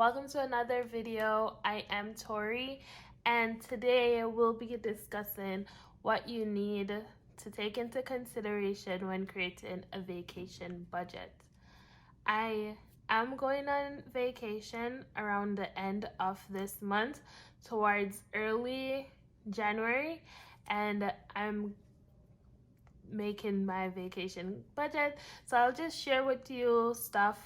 welcome to another video. I am Tori, and today we'll be discussing what you need to take into consideration when creating a vacation budget. I am going on vacation around the end of this month towards early January, and I'm making my vacation budget. So I'll just share with you stuff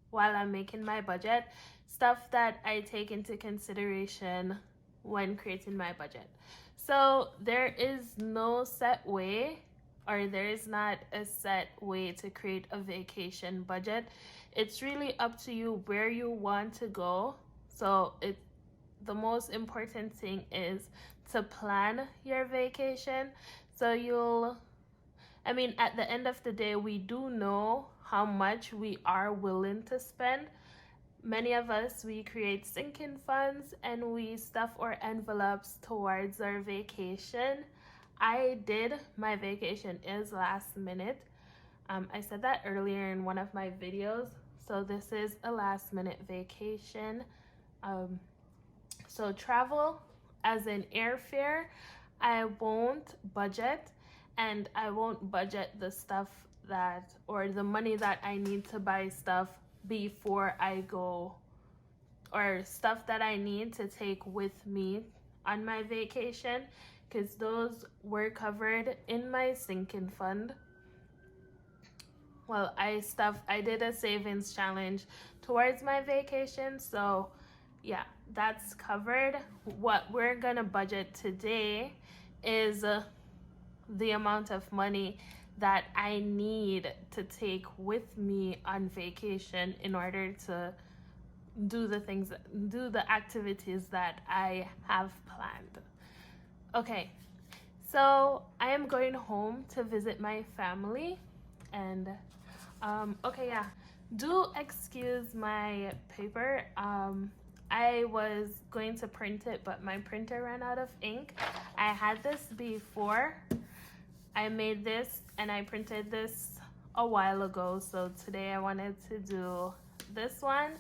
while I'm making my budget, stuff that I take into consideration when creating my budget. So there is no set way, or there is not a set way to create a vacation budget. It's really up to you where you want to go. So the most important thing is to plan your vacation. So at the end of the day, we do know how much we are willing to spend. Many of us, we create sinking funds and we stuff our envelopes towards our vacation. I did. My vacation is last minute. I said that earlier in one of my videos. So this is a last minute vacation. So travel, as in airfare, I won't budget. And I won't budget the stuff or the money that I need to buy stuff before I go, or stuff that I need to take with me on my vacation, because those were covered in my sinking fund. Well, I did a savings challenge towards my vacation, so yeah, that's covered. What we're gonna budget today is the amount of money that I need to take with me on vacation in order to do the activities that I have planned. Okay, so I am going home to visit my family, and do excuse my paper. I was going to print it, but my printer ran out of ink. I had this before. I made this and I printed this a while ago, so today I wanted to do this one.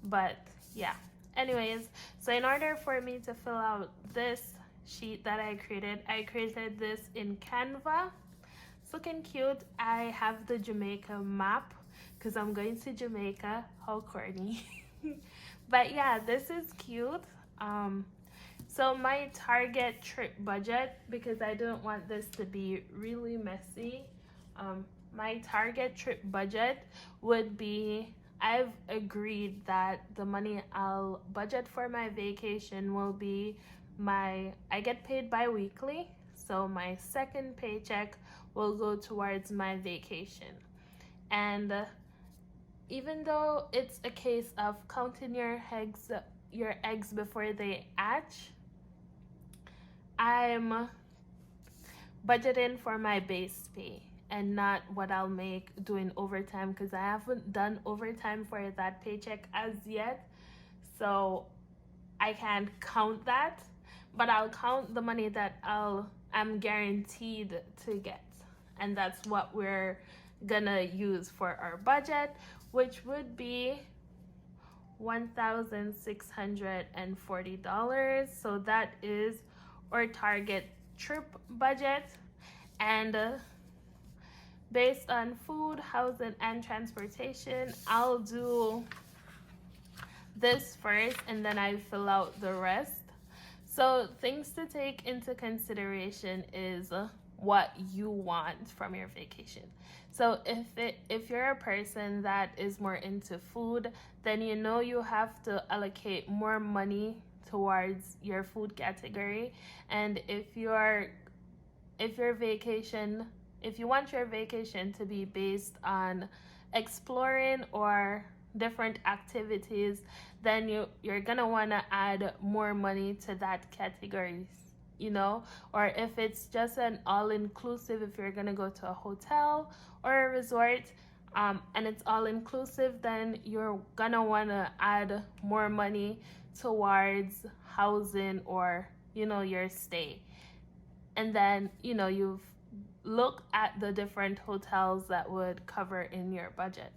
But yeah, anyways, so in order for me to fill out this sheet that I created this in Canva. It's looking cute. I have the Jamaica map because I'm going to Jamaica. How corny. But yeah, this is cute. So my target trip budget, because I don't want this to be really messy, my target trip budget would be, I've agreed that the money I'll budget for my vacation will be I get paid bi-weekly, so my second paycheck will go towards my vacation. And even though it's a case of counting your eggs before they hatch, I'm budgeting for my base pay and not what I'll make doing overtime, because I haven't done overtime for that paycheck as yet. So I can't count that, but I'll count the money that I'm guaranteed to get. And that's what we're gonna use for our budget, which would be $1,640. So that is our target trip budget. And based on food, housing, and transportation, I'll do this first and then I fill out the rest. So things to take into consideration is what you want from your vacation. So if you're a person that is more into food, then you have to allocate more money towards your food category. And if you want your vacation to be based on exploring or different activities, then you're gonna want to add more money to that category, or if it's just an all-inclusive, if you're gonna go to a hotel or a resort and it's all-inclusive, then you're gonna want to add more money towards housing or your stay. And then you've looked at the different hotels that would cover in your budget.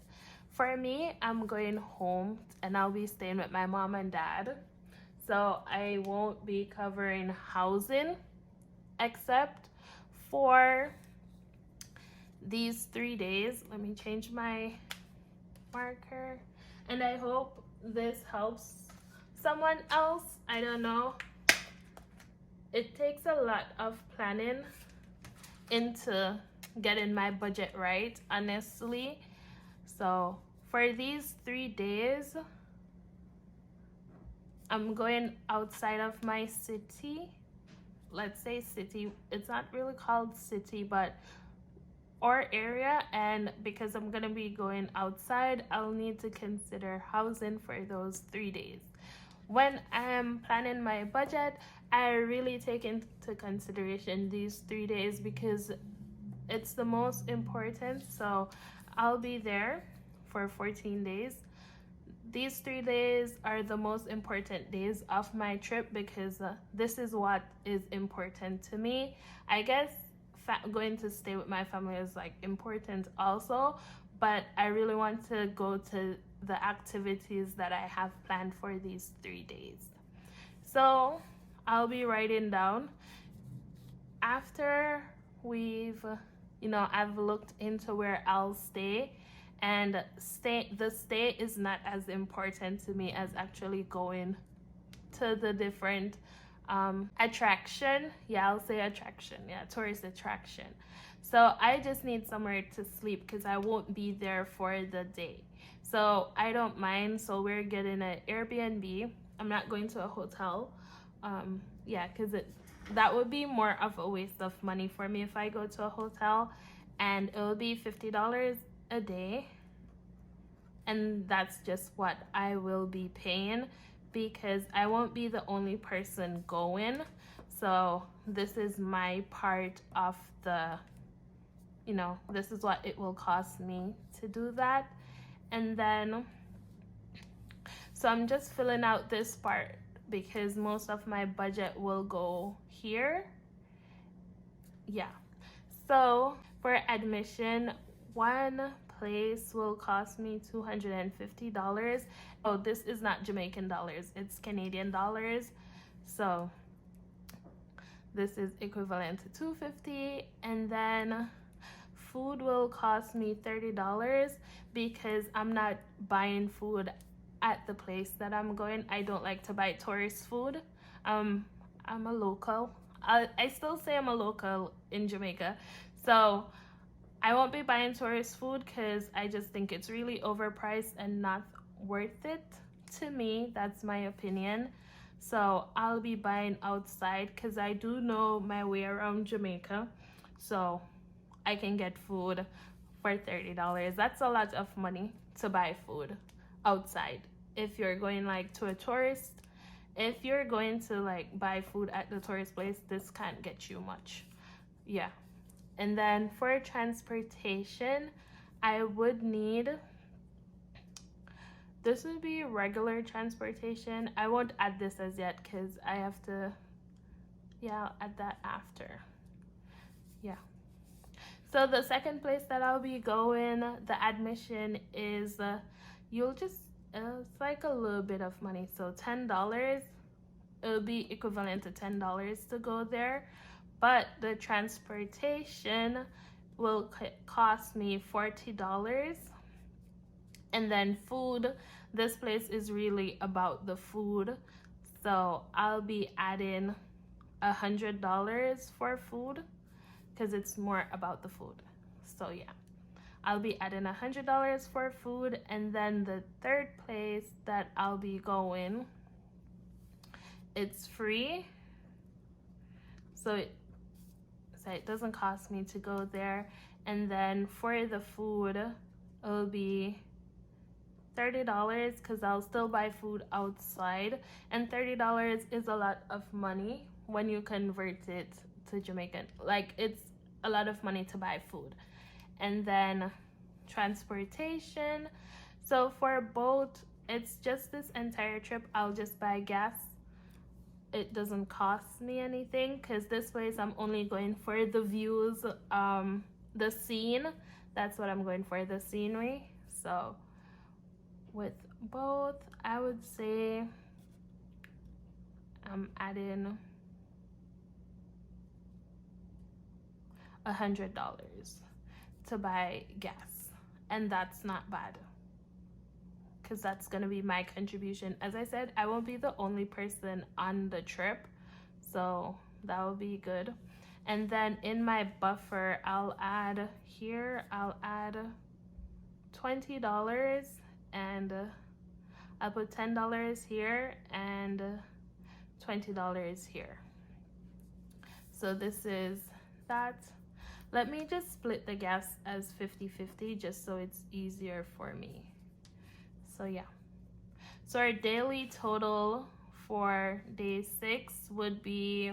For me, I'm going home and I'll be staying with my mom and dad. So I won't be covering housing except for these 3 days. Let me change my marker. And I hope this helps someone else. I don't know. It takes a lot of planning into getting my budget right, honestly. So for these 3 days, I'm going outside of my city. Let's say city. It's not really called city, but or area. And because I'm gonna be going outside, I'll need to consider housing for those 3 days. When I'm planning my budget, I really take into consideration these 3 days because it's the most important. So I'll be there for 14 days. These 3 days are the most important days of my trip because this is what is important to me. I guess going to stay with my family is like important also, but I really want to go to the activities that I have planned for these 3 days. So I'll be writing down after I've looked into where I'll stay, and the stay is not as important to me as actually going to the different attraction. Yeah, I'll say attraction. Yeah, tourist attraction. So I just need somewhere to sleep because I won't be there for the day. So I don't mind. So we're getting an Airbnb. I'm not going to a hotel. Yeah, because that would be more of a waste of money for me if I go to a hotel, and it will be $50 a day, and that's just what I will be paying because I won't be the only person going. So this is my part of the, this is what it will cost me to do that. And then, so I'm just filling out this part because most of my budget will go here. Yeah. So for admission, one place will cost me $250. Oh, this is not Jamaican dollars, it's Canadian dollars. So this is equivalent to $250. And then food will cost me $30 because I'm not buying food at the place that I'm going. I don't like to buy tourist food. I'm a local. I still say I'm a local in Jamaica. So I won't be buying tourist food because I just think it's really overpriced and not worth it to me. That's my opinion. So I'll be buying outside because I do know my way around Jamaica. So I can get food for $30. That's a lot of money to buy food outside. If you're going like to a tourist, if you're going to like buy food at the tourist place, this can't get you much. Yeah. And then for transportation, I would need, this would be regular transportation. I won't add this as yet because I have to, I'll add that after. Yeah. So the second place that I'll be going, the admission is, it's like a little bit of money. So $10, it'll be equivalent to $10 to go there. But the transportation will cost me $40. And then food, this place is really about the food. So I'll be adding $100 for food because it's more about the food. So yeah, I'll be adding $100 for food. And then the third place that I'll be going, it's free. So it doesn't cost me to go there. And then for the food, it'll be $30 because I'll still buy food outside. And $30 is a lot of money when you convert it to Jamaican. Like, it's a lot of money to buy food. And then transportation. So for boat, it's just this entire trip, I'll just buy gas. It doesn't cost me anything because this place I'm only going for the views, the scene. That's what I'm going for, the scenery. So with both, I would say I'm adding $100 to buy gas, and that's not bad because that's gonna be my contribution. As I said, I won't be the only person on the trip, so that will be good. And then in my buffer, I'll add $20, and I'll put $10 here and $20 here. So this is that. Let me just split the gas as 50-50 just so it's easier for me. So yeah. So our daily total for day 6 would be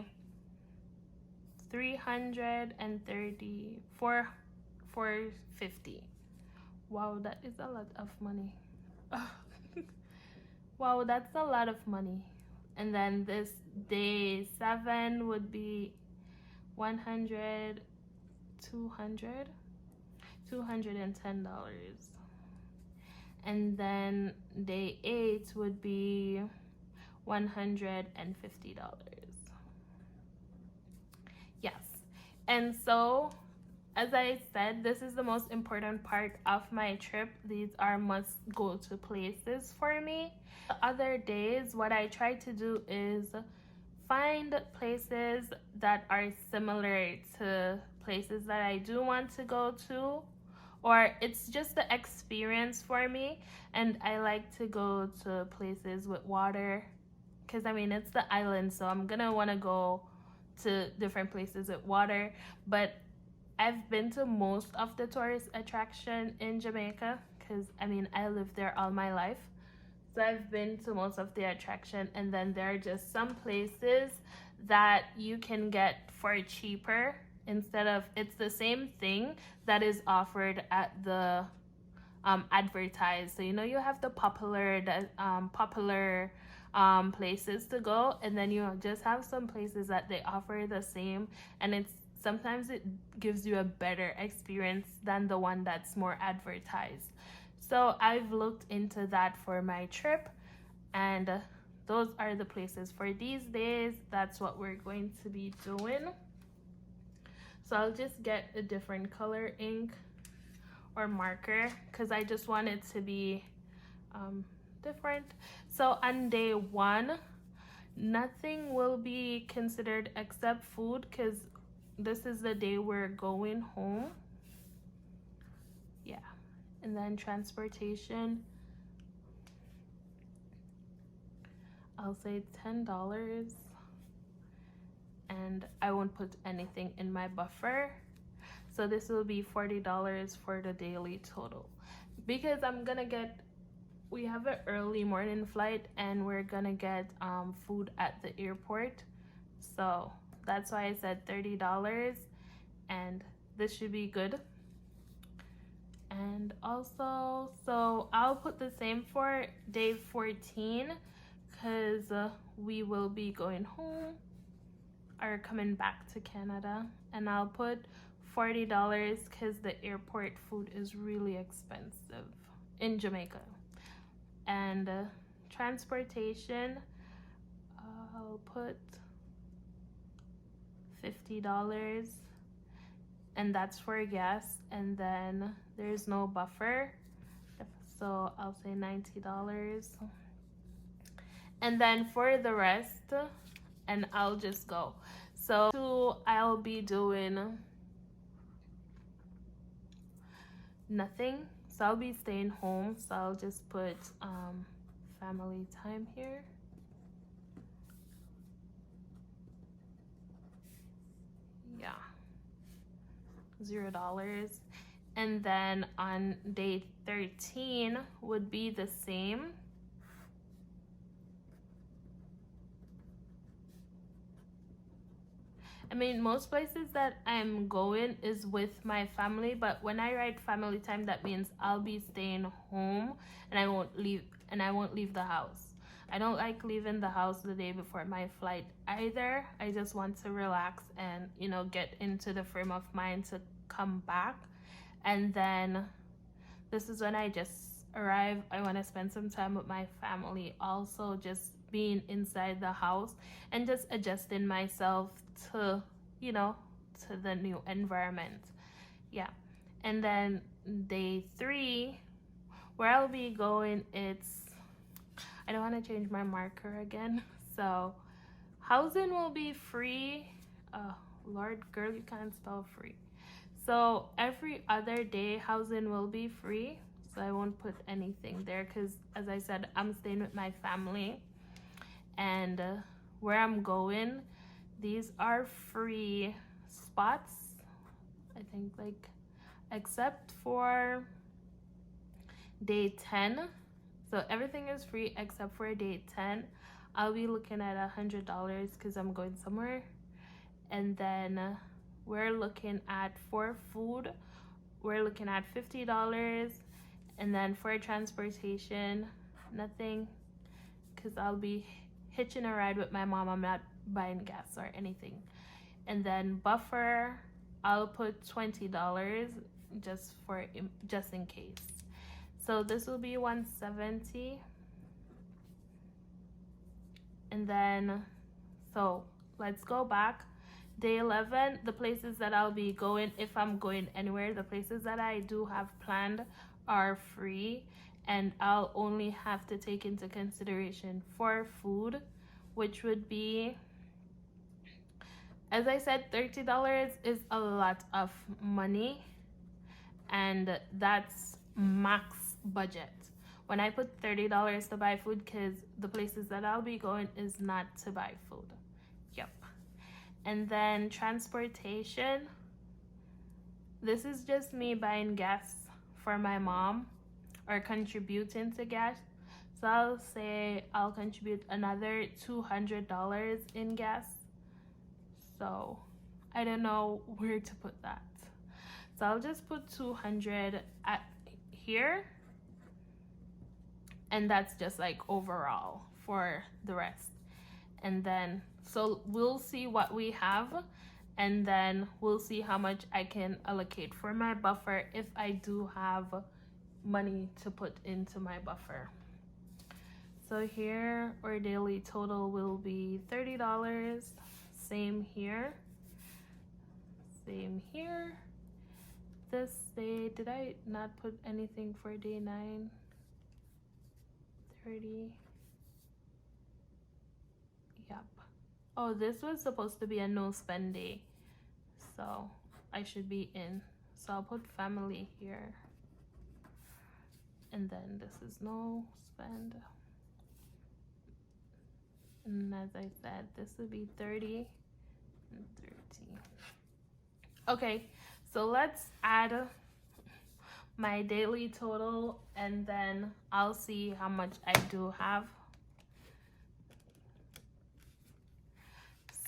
$450. Wow, that is a lot of money. Wow, that's a lot of money. And then this day 7 would be $210. And then day 8 would be $150. Yes. And so, as I said, this is the most important part of my trip. These are must go to places for me. The other days, what I try to do is find places that are similar to places that I do want to go to, or it's just the experience for me. And I like to go to places with water because I mean it's the island, so I'm gonna want to go to different places with water. But I've been to most of the tourist attraction in Jamaica because I mean I lived there all my life. So I've been to most of the attraction, and then there are just some places that you can get for cheaper instead of, it's the same thing that is offered at the advertised. So you know you have the popular places to go, and then you just have some places that they offer the same, and it's sometimes it gives you a better experience than the one that's more advertised. So I've looked into that for my trip, and those are the places for these days. That's what we're going to be doing. So I'll just get a different color ink or marker because I just want it to be different. So on day 1, nothing will be considered except food because this is the day we're going home. Yeah. And then transportation, I'll say $10, and I won't put anything in my buffer. So this will be $40 for the daily total because we have an early morning flight and we're gonna get food at the airport. So that's why I said $30, and this should be good. And also, so I'll put the same for day 14 because we will be going home or coming back to Canada, and I'll put $40 because the airport food is really expensive in Jamaica. And transportation, I'll put $50, and that's for gas, and then there's no buffer, so I'll say $90. And then for the rest, and I'll just go. So I'll be doing nothing, so I'll be staying home, so I'll just put family time here. Yeah, $0. And then on day 13 would be the same. I mean, most places that I'm going is with my family, but when I write family time, that means I'll be staying home and I won't leave the house. I don't like leaving the house the day before my flight either. I just want to relax and, you know, get into the frame of mind to come back. And then this is when I just arrive, I want to spend some time with my family. Also, just being inside the house and just adjusting myself to, you know, to the new environment. Yeah. And then day 3, where I'll be going, I don't want to change my marker again. So housing will be free. Lord, girl, you can't spell free. So every other day, housing will be free. So I won't put anything there because, as I said, I'm staying with my family. And where I'm going, these are free spots. I think, like, except for day 10. So everything is free except for day 10. I'll be looking at $100 because I'm going somewhere. And then we're looking at, for food, we're looking at $50. And then for transportation, nothing, because I'll be hitching a ride with my mom. I'm not buying gas or anything. And then buffer, I'll put $20 just in case. So this will be $170. And then, so let's go back. Day 11, the places that I'll be going, if I'm going anywhere, the places that I do have planned are free, and I'll only have to take into consideration for food, which would be, as I said, $30 is a lot of money, and that's max budget. When I put $30 to buy food, because the places that I'll be going is not to buy food. Yep. And then transportation, this is just me buying gas for my mom or contributing to gas. So I'll say I'll contribute another $200 in gas. So I don't know where to put that. So I'll just put 200 at here. And that's just like overall for the rest. And then, so we'll see what we have, and then we'll see how much I can allocate for my buffer if I do have money to put into my buffer. So here our daily total will be $30. Same here. Same here. This day, did I not put anything for day 9? 30. Yep. Oh, this was supposed to be a no spend day, so I should be in. So I'll put family here, and then this is no spend. And as I said, this would be 30 and 30. Okay, so let's add my daily total, and then I'll see how much I do have.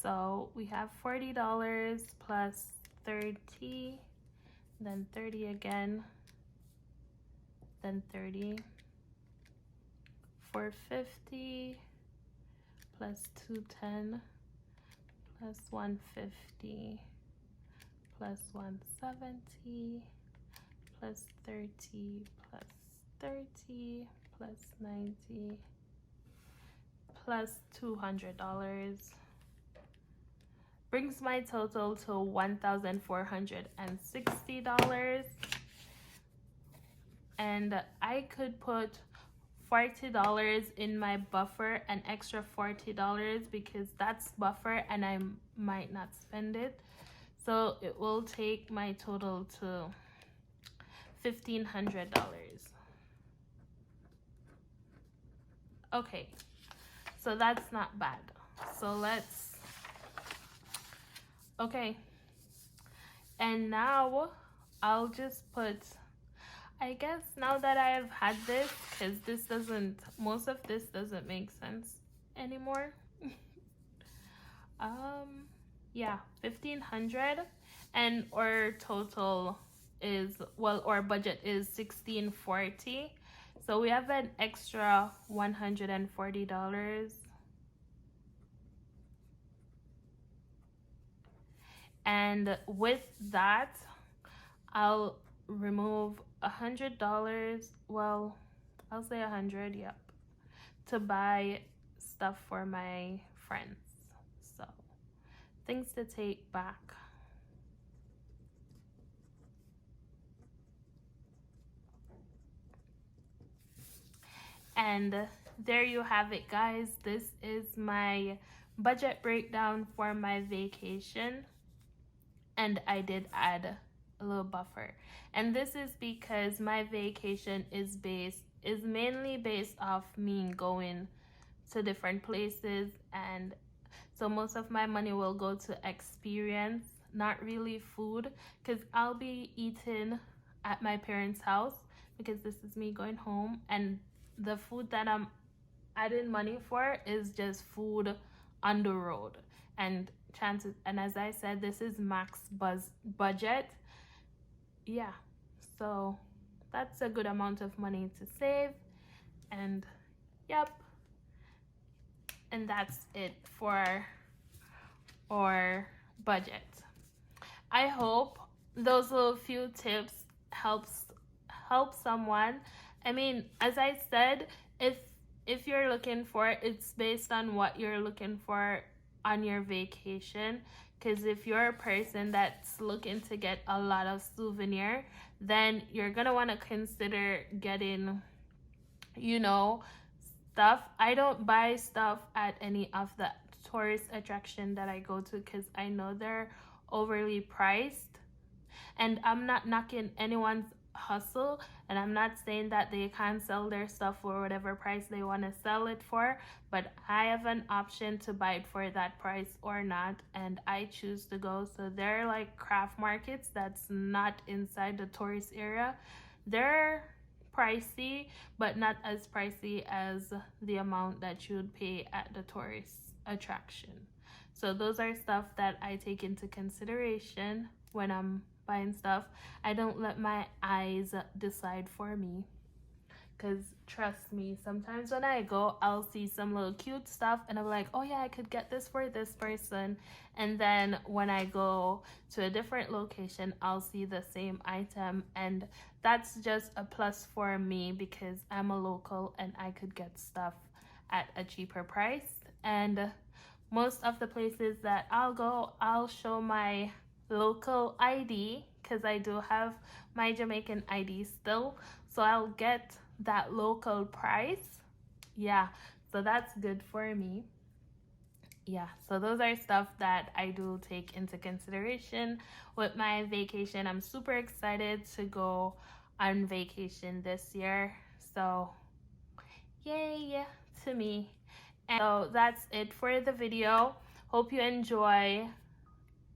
So we have $40 plus 30, then 30 again, then 30, 450 plus 210 plus 150 plus 170 plus 30 plus 30 plus 90 plus $200 brings my total to $1,460. And I could put $40 in my buffer, an extra $40, because that's buffer and I might not spend it. So it will take my total to $1,500. Okay, so that's not bad. So let's, okay. And now I'll just put, I guess now that I have had this, because this doesn't, most of this doesn't make sense anymore. Yeah, 1,500, and our total is, well, our budget is 1,640. So we have an extra $140. And with that, I'll remove $100. Well, I'll say 100, yep, to buy stuff for my friends. So things to take back. And there you have it, guys. This is my budget breakdown for my vacation. And I did add a little buffer. And this is because my vacation is mainly based off me going to different places, and so most of my money will go to experience, not really food, because I'll be eating at my parents' house because this is me going home, and the food that I'm adding money for is just food on the road. And chances, and as I said, this is max budget. Yeah, so that's a good amount of money to save. And yep, and that's it for our budget. I hope those little few tips help someone. I mean, as I said, if you're looking for it, it's based on what you're looking for on your vacation. Because if you're a person that's looking to get a lot of souvenir, then you're gonna want to consider getting, you know, stuff. I don't buy stuff at any of the tourist attraction that I go to because I know they're overly priced. And I'm not knocking anyone's hustle, and I'm not saying that they can't sell their stuff for whatever price they want to sell it for, but I have an option to buy it for that price or not, and I choose to go. So they're like craft markets that's not inside the tourist area. They're pricey, but not as pricey as the amount that you would pay at the tourist attraction. So those are stuff that I take into consideration when I'm buying stuff. I don't let my eyes decide for me, because trust me, sometimes when I go, I'll see some little cute stuff and I'm like, oh yeah, I could get this for this person. And then when I go to a different location, I'll see the same item, and that's just a plus for me because I'm a local and I could get stuff at a cheaper price. And most of the places that I'll go, I'll show my local ID because I do have my Jamaican ID still, so I'll get that local price. Yeah, so that's good for me. Yeah, so those are stuff that I do take into consideration with my vacation. I'm super excited to go on vacation this year, so yay to me. And so that's it for the video. Hope you enjoy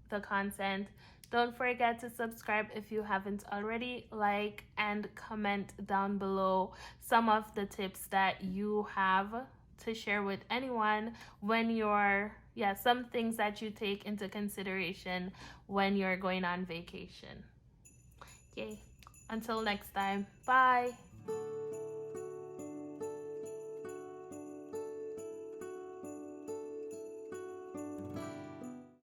the content. Don't forget to subscribe if you haven't already. Like and comment down below some of the tips that you have to share with anyone when you're, some things that you take into consideration when you're going on vacation. Okay, until next time, bye.